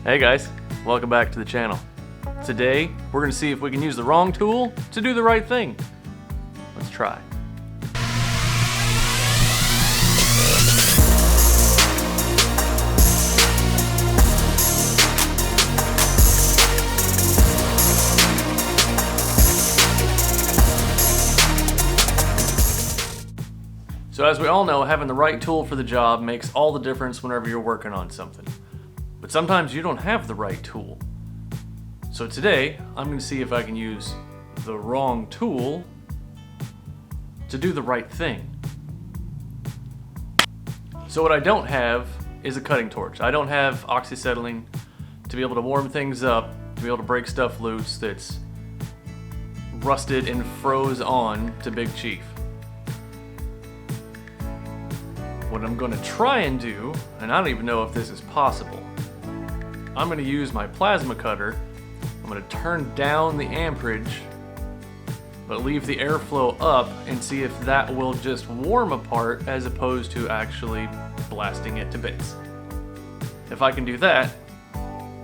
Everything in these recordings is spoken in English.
Hey guys, welcome back to the channel. Today, we're gonna see if we can use the wrong tool to do the right thing. Let's try. So as we all know, having the right tool for the job makes all the difference whenever you're working on something. But sometimes you don't have the right tool. So today, I'm going to see if I can use the wrong tool to do the right thing. So what I don't have is a cutting torch. I don't have oxy-acetylene to be able to warm things up, to be able to break stuff loose that's rusted and froze on to Big Chief. What I'm going to try and do, and I don't even know if this is possible, I'm going to use my Plasmacutter. I'm going to turn down the amperage, but leave the airflow up and see if that will just warm a part as opposed to actually blasting it to bits. If I can do that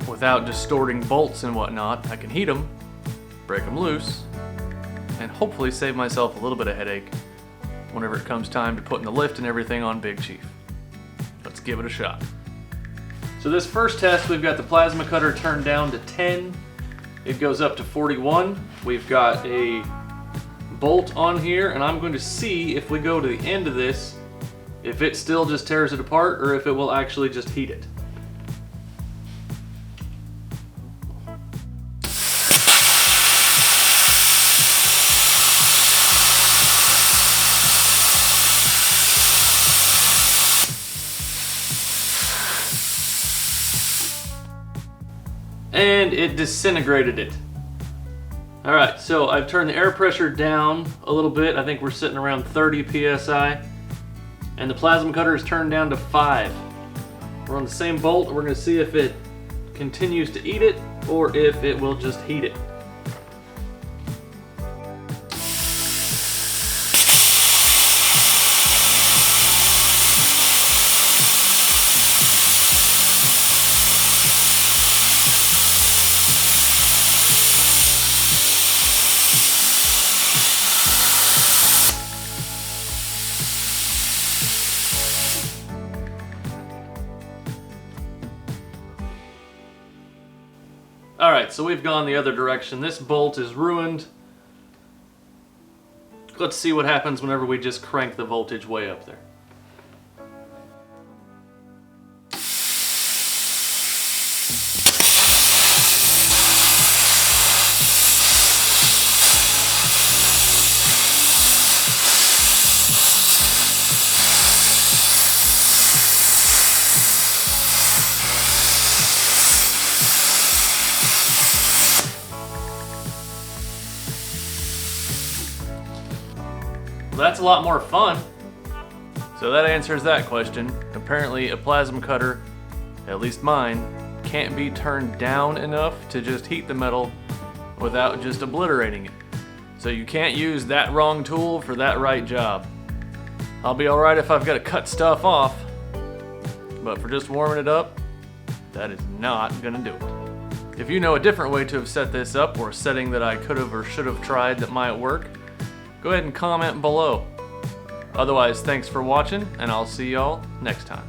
without distorting bolts and whatnot, I can heat them, break them loose, and hopefully save myself a little bit of headache whenever it comes time to putting the lift and everything on Big Chief. Let's give it a shot. So this first test, we've got the Plasmacutter turned down to 10. It goes up to 41. We've got a bolt on here, and I'm going to see if we go to the end of this, if it still just tears it apart or if it will actually just heat it. And it disintegrated it. Alright, so I've turned the air pressure down a little bit. I think we're sitting around 30 psi. And the Plasmacutter is turned down to 5. We're on the same bolt. We're going to see if it continues to eat it or if it will just heat it. Alright, so we've gone the other direction. This bolt is ruined. Let's see what happens whenever we just crank the voltage way up there. That's a lot more fun. So that answers that question. Apparently a Plasmacutter, at least mine, can't be turned down enough to just heat the metal without just obliterating it. So you can't use that wrong tool for that right job. I'll be alright if I've got to cut stuff off, but for just warming it up, that is not gonna do it. If you know a different way to have set this up, or a setting that I could have or should have tried that might work, go ahead and comment below. Otherwise, thanks for watching, and I'll see y'all next time.